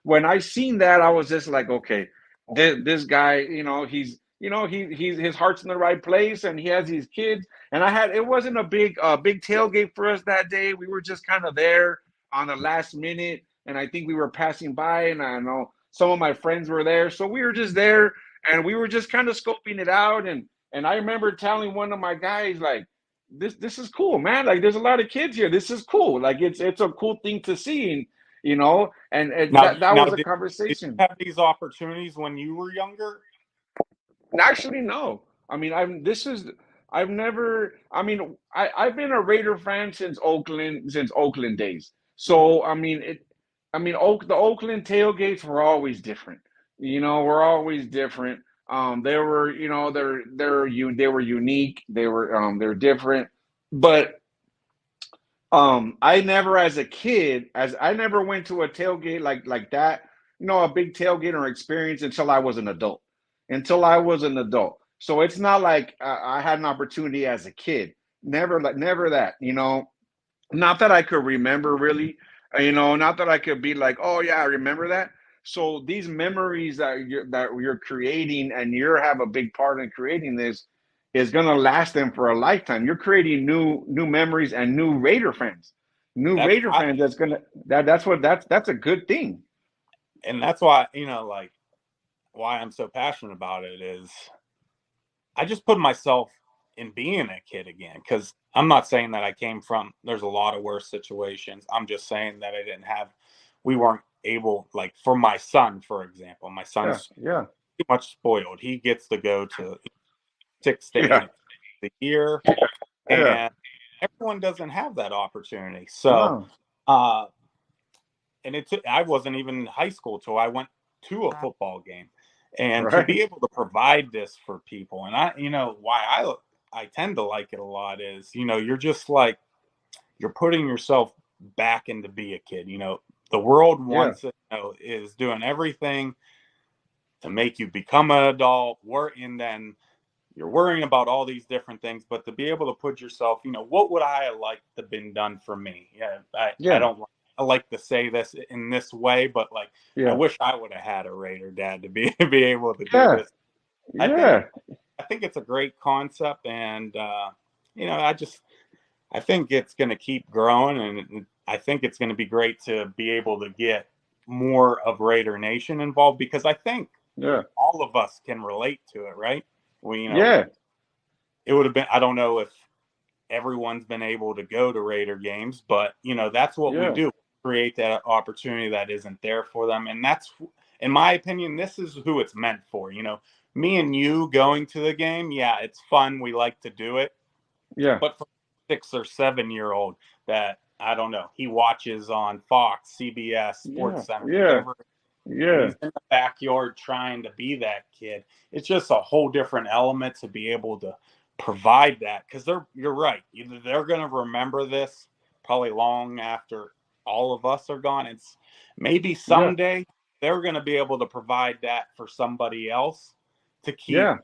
when I seen that, I was just like, okay, this guy, he's his heart's in the right place, and he has these kids. And it wasn't a big tailgate for us that day. We were just kind of there on the last minute, and I think we were passing by, and I know some of my friends were there, so we were just there, and we were just kind of scoping it out. And I remember telling one of my guys, like, this is cool, man. Like, there's a lot of kids here. This is cool. Like, it's a cool thing to see. And
Now,
that
now,
was a
did you
conversation.
have these opportunities when you were younger?
Actually, no. I mean, I've never. I mean, I've been a Raider fan since Oakland days. So I mean, the Oakland tailgates were always different. Were always different. They were, they were unique. They're different. But I never, as a kid, as I never went to a tailgate like that, a big tailgate or experience, until I was an adult. Until I was an adult. So it's not like I had an opportunity as a kid. Never, like, never that. Not that I could remember really. Not that I could be like, oh yeah, I remember that. So these memories that you're creating, and you have a big part in creating this, is gonna last them for a lifetime. You're creating new memories and new Raider fans. New
That's
Raider
I,
fans that's a good thing.
and that's why, like, why I'm so passionate about it is I just put myself in being a kid again, because I'm not saying that I came from, there's a lot of worse situations. I'm just saying that we weren't able, like, for my son, for example, my
Yeah,
son's
yeah,
pretty much spoiled. He gets to go to 6 to 8
yeah,
a year,
yeah.
and everyone doesn't have that opportunity. So,
No,
uh, and I wasn't even in high school till I went to a football game, and to
right?
be able to provide this for people, and why I tend to like it a lot is, you're just like, you're putting yourself back into be a kid. The world
Yeah,
wants it, is doing everything to make you become an adult, and then you're worrying about all these different things, but to be able to put yourself, what would I like to have been done for me? Yeah, I
yeah,
don't I like to say this in this way, but like, I
yeah,
wish I would have had a Raider dad to be be able to do
yeah,
this. I think
yeah,
I think it's a great concept, and I think it's going to keep growing, and I think it's going to be great to be able to get more of Raider Nation involved, because I think
yeah,
all of us can relate to it, right? We,
yeah,
it would have been, I don't know if everyone's been able to go to Raider games, but that's what we
yeah,
do. Create that opportunity that isn't there for them. And that's, in my opinion, this is who it's meant for. Me and you going to the game, yeah, it's fun. We like to do it.
yeah,
But for 6 or 7 year old that, I don't know, he watches on Fox, CBS, Sports
yeah,
Center,
yeah,
whatever, and
yeah,
he's in the backyard trying to be that kid. It's just a whole different element to be able to provide that, because you're right. Either they're going to remember this probably long after all of us are gone. It's maybe
yeah,
someday they're going to be able to provide that for somebody else to keep.
yeah,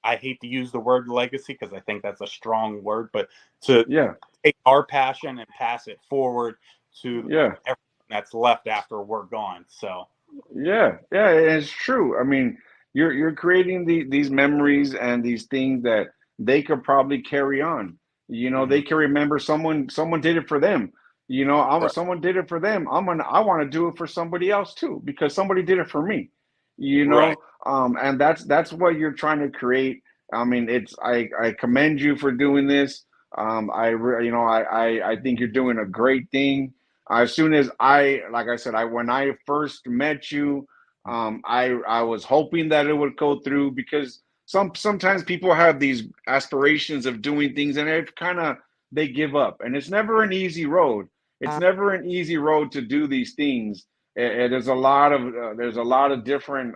I hate to use the word legacy because I think that's a strong word, but to
yeah,
take our passion and pass it forward to
yeah,
everyone that's left after we're gone. So,
yeah, yeah. It's true. I mean, you're creating these memories and these things that they could probably carry on. They
mhm.
can remember someone did it for them.
Right.
Someone did it for them. I want to do it for somebody else too because somebody did it for me. You
Right.
know, and that's what you're trying to create. I mean, I commend you for doing this. I think you're doing a great thing. As soon as like I said, when I first met you, I was hoping that it would go through because sometimes people have these aspirations of doing things and it kind of they give up, and it's never an easy road. It's never an easy road to do these things. There's a lot of different,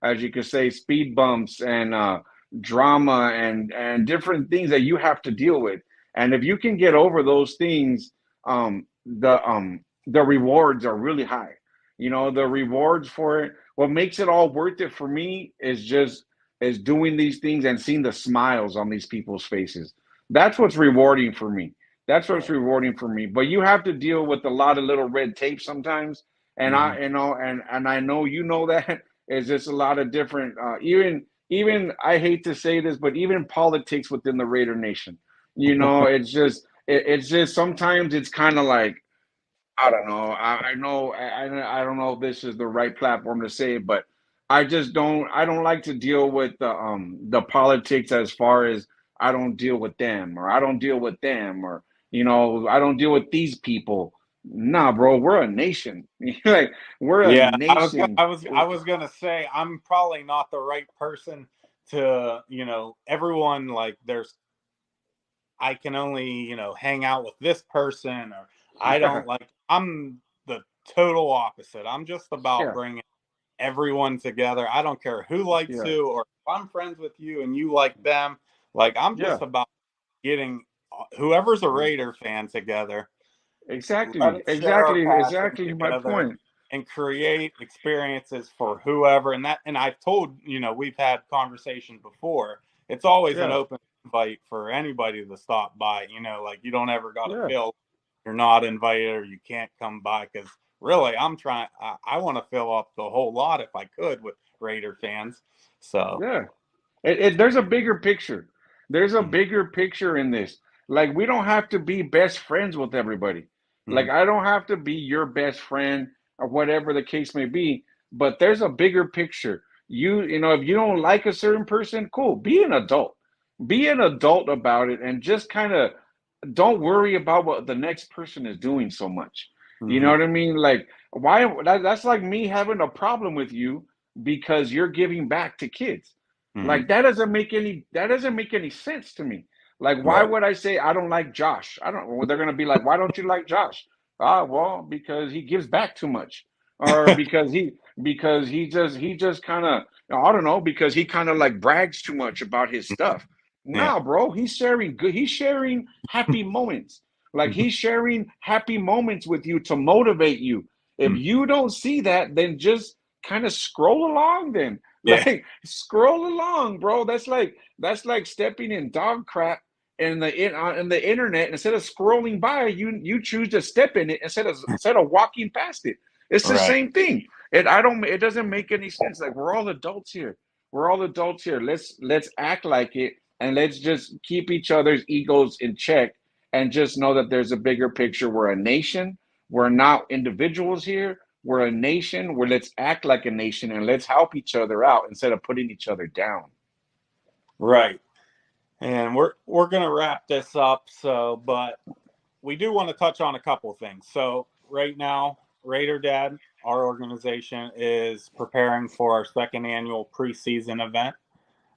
as you could say, speed bumps and drama and different things that you have to deal with. And if you can get over those things, the rewards are really high. The rewards for it. What makes it all worth it for me is doing these things and seeing the smiles on these people's faces. That's what's rewarding for me. That's what's
Right.
rewarding for me. But you have to deal with a lot of little red tape sometimes, and
Hmm.
I know that is just a lot of different. Even I hate to say this, but even politics within the Raider Nation, it's just sometimes it's kind of like I don't know. I know I don't know if this is the right platform to say it, but I don't like to deal with the politics as far as I don't deal with them or I don't deal with them or I don't deal with these people. Nah, bro, we're a nation. Like we're a
Yeah,
nation.
I was gonna say I'm probably not the right person to, everyone like there's I can only, hang out with this person or I
Yeah,
don't like I'm the total opposite. I'm just about
yeah,
bringing everyone together. I don't care who likes
yeah,
who or if I'm friends with you and you like them. Like I'm
yeah.
just about getting whoever's a Raider fan together. Let
Exactly,
us share our
exactly,
passion
exactly my
together
point.
and create experiences for whoever. And I've told, we've had conversations before. It's always an
Yeah,
open invite for anybody to stop by, like you don't ever got to
yeah,
feel you're not invited or you can't come by. Cause really I want to fill up the whole lot if I could with Raider fans. So,
yeah. There's a bigger picture. There's a
mm,
bigger picture in this. Like, we don't have to be best friends with everybody. Like,
mm,
I don't have to be your best friend or whatever the case may be, but there's a bigger picture. If you don't like a certain person, cool, be an adult. Be an adult about it and just kind of don't worry about what the next person is doing so much. You know
mm,
what I mean? Like, that's like me having a problem with you because you're giving back to kids.
mm,
Like that doesn't make any sense to me. Like, why
right.
would I say I don't like Josh? I don't well, they're gonna be like, why don't you like Josh? Ah, well, because he gives back too much. Or because he just kinda I don't know, because he kind of like brags too much about his stuff.
Yeah.
Nah, bro, he's sharing happy moments. Like he's sharing happy moments with you to motivate you. If
Mm,
you don't see that, then just kind of scroll along then.
yeah.
Like scroll along, bro. That's like stepping in dog crap in the internet. Instead of scrolling by, you choose to step in it instead of walking past it. It's the
Right.
same thing. It doesn't make any sense. Like we're all adults here. We're all adults here. Let's act like it and let's just keep each other's egos in check and just know that there's a bigger picture. We're a nation. We're not individuals here. We're a nation where let's act like a nation and let's help each other out instead of putting each other down.
Right. And we're gonna wrap this up. So, but we do want to touch on a couple of things. So, right now, Raider Dad, our organization, is preparing for our second annual preseason event.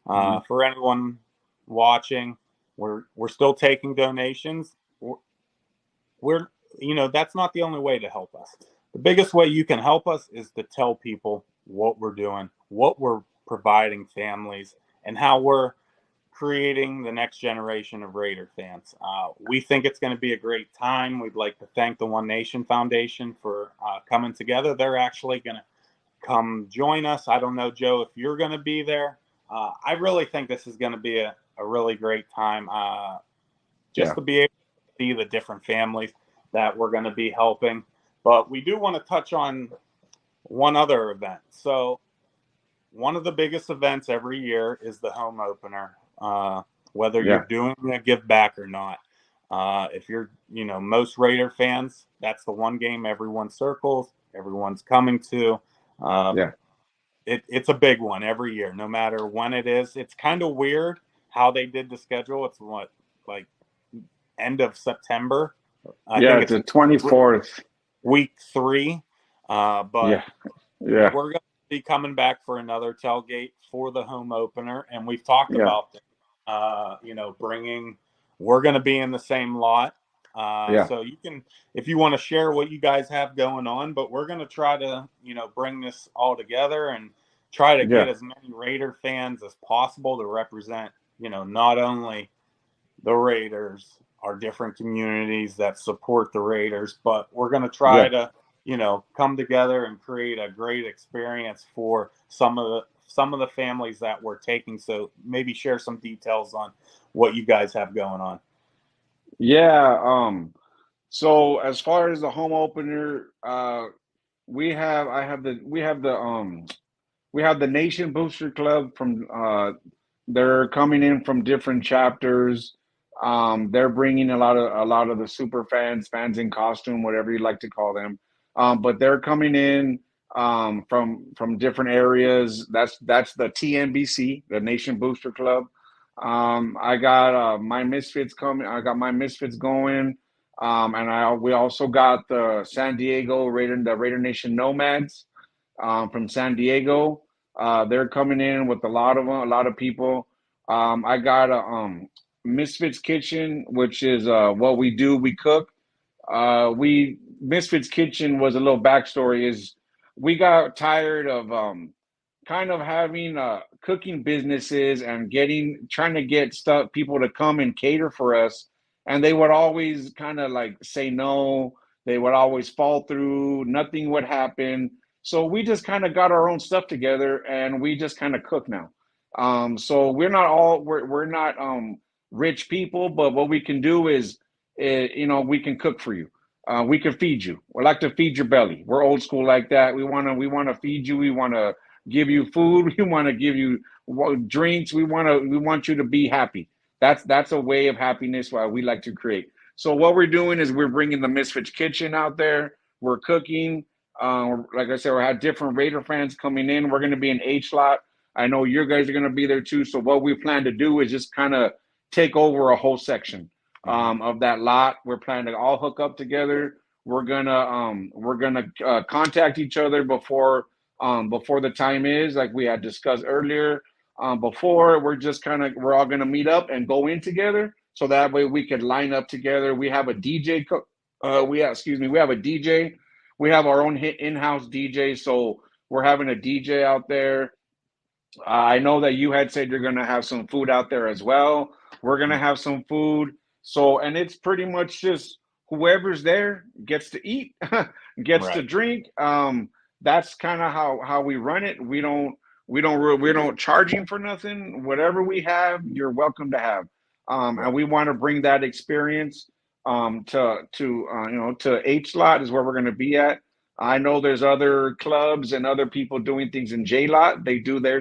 Mm-hmm.
For anyone watching, we're still taking donations. We're that's not the only way to help us. The biggest way you can help us is to tell people what we're doing, what we're providing families, and how we're creating the next generation of Raider fans. We think it's going to be a great time. We'd like to thank the One Nation Foundation for coming together. They're actually going to come join us. I don't know, Joe, if you're going to be there. I really think this is going to be a really great time just
Yeah,
to be able to see the different families that we're going to be helping. But we do want to touch on one other event. So, one of the biggest events every year is the home opener, whether you're
yeah,
doing a give back or not. If you're, most Raider fans, that's the one game everyone circles, everyone's coming to. Um,
Yeah.
it's a big one every year, no matter when it is. It's kind of weird how they did the schedule. It's what, like end of September. I
Yeah,
think
it's
it's
the 24th.
week 3. But
Yeah. Yeah.
we're going to be coming back for another tailgate for the home opener, and we've talked
Yeah.
about this, bringing. We're going to be in the same lot,
Yeah.
so you can, if you want to share what you guys have going on. But we're going to try to, bring this all together and try to get
Yeah.
as many Raider fans as possible to represent, not only the Raiders, our different communities that support the Raiders, but we're going to try
Yeah.
to, come together and create a great experience for some of the families that we're taking. So maybe share some details on what you guys have going on.
Yeah. So as far as the home opener, we have the Nation Booster Club from they're coming in from different chapters. They're bringing a lot of the super fans, fans in costume, whatever you like to call them. But they're coming in from different areas. That's the TNBC, the Nation Booster Club. I got my Misfits coming. I got my Misfits going. And we also got the San Diego Raider Nation Nomads from San Diego. They're coming in with a lot of people. I got a Misfits Kitchen, which is what we do. We cook. We Misfits Kitchen was a little backstory. Is we got tired of kind of having cooking businesses and trying to get stuff people to come and cater for us, and they would always kind of like say no. They would always fall through. Nothing would happen. So we just kind of got our own stuff together, and we just kind of cook now. So we're not rich people, but what we can do is, we can cook for you. We can feed you. We like to feed your belly. We're old school like that. We want to feed you. We want to give you food. We want to give you drinks. We want you to be happy. That's a way of happiness why we like to create. So what we're doing is we're bringing the Misfits Kitchen out there. We're cooking. Like I said, we have different Raider fans coming in. We're going to be in H lot. I know you guys are going to be there too. So what we plan to do is just kind of take over a whole section
Mm-hmm.
of that lot. We're planning to all hook up together. We're gonna contact each other before the time is like we had discussed earlier. Before we're all gonna meet up and go in together, so that way we could line up together. We have a DJ. We have a DJ. We have our own in-house DJ, so we're having a DJ out there. I know that you had said you're going to have some food out there as well. We're going to have some food. So, and it's pretty much just whoever's there gets to eat, gets to
Right.
drink. That's kind of how we run it. We don't charging for nothing. Whatever we have, you're welcome to have. And
Right.
we want to bring that experience to H lot is where we're going to be at. I know there's other clubs and other people doing things in J lot. They do their